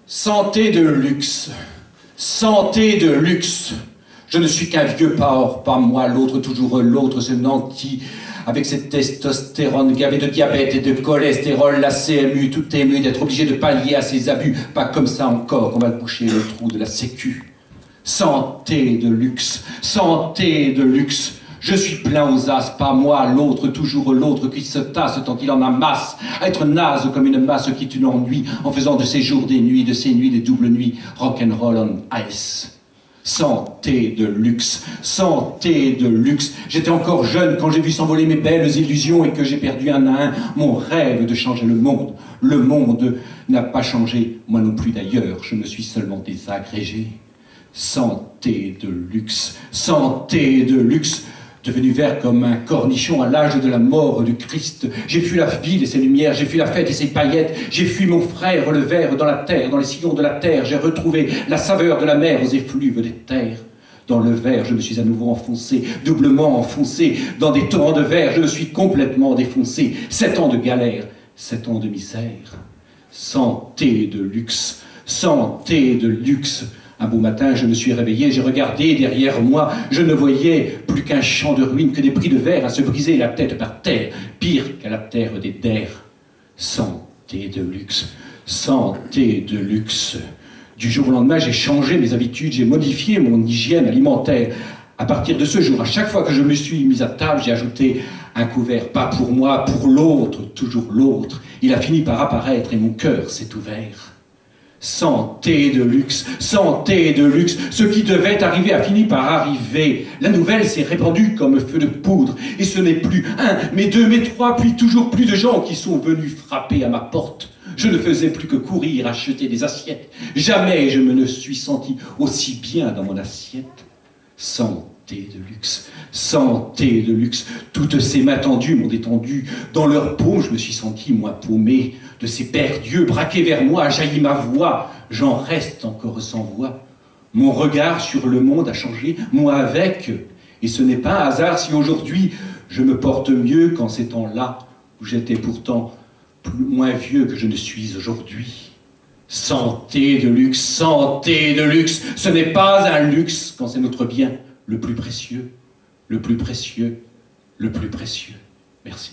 Santé de luxe, santé de luxe. Je ne suis qu'un vieux porc, pas moi, l'autre, toujours l'autre, ce nanti, avec cette testostérone gavé de diabète et de cholestérol, la CMU, tout ému d'être obligé de pallier à ses abus. Pas comme ça encore, on va boucher le trou de la sécu. Santé de luxe, santé de luxe. Je suis plein aux as, pas moi, l'autre, toujours l'autre, qui se tasse tant qu'il en a masse. Être naze comme une masse qui tue l'ennui, en faisant de ses jours des nuits, de ses nuits des doubles nuits, rock'n'roll on ice. Santé de luxe, santé de luxe. J'étais encore jeune quand j'ai vu s'envoler mes belles illusions et que j'ai perdu un à un mon rêve de changer le monde. Le monde n'a pas changé, moi non plus d'ailleurs, je me suis seulement désagrégé. Santé de luxe, santé de luxe. Devenu vert comme un cornichon à l'âge de la mort du Christ. J'ai fui la ville et ses lumières, j'ai fui la fête et ses paillettes, j'ai fui mon frère le ver dans la terre, dans les sillons de la terre, j'ai retrouvé la saveur de la mer aux effluves des terres. Dans le verre, je me suis à nouveau enfoncé, doublement enfoncé, dans des torrents de verre, je me suis complètement défoncé. 7 ans de galère, 7 ans de misère. Santé de luxe, santé de luxe. Un beau matin, je me suis réveillé, j'ai regardé derrière moi, je ne voyais plus qu'un champ de ruines, que des bris de verre à se briser la tête par terre, pire qu'à la terre des terres. Santé de luxe, santé de luxe. Du jour au lendemain, j'ai changé mes habitudes, j'ai modifié mon hygiène alimentaire. À partir de ce jour, à chaque fois que je me suis mis à table, j'ai ajouté un couvert, pas pour moi, pour l'autre, toujours l'autre. Il a fini par apparaître et mon cœur s'est ouvert. Santé de luxe, santé de luxe. Ce qui devait arriver a fini par arriver. La nouvelle s'est répandue comme feu de poudre. Et ce n'est plus un, mais deux, mais trois, puis toujours plus de gens qui sont venus frapper à ma porte. Je ne faisais plus que courir, acheter des assiettes. Jamais je me ne suis senti aussi bien dans mon assiette. Santé de luxe, santé de luxe. Toutes ces mains tendues m'ont détendu. Dans leur paume, je me suis senti, moi, paumé. De ces pères dieux braqués vers moi, jaillit ma voix. J'en reste encore sans voix. Mon regard sur le monde a changé, moi avec. Et ce n'est pas un hasard si aujourd'hui je me porte mieux qu'en ces temps-là, où j'étais pourtant moins vieux que je ne suis aujourd'hui. Santé de luxe, santé de luxe. Ce n'est pas un luxe quand c'est notre bien le plus précieux, le plus précieux, le plus précieux. Merci.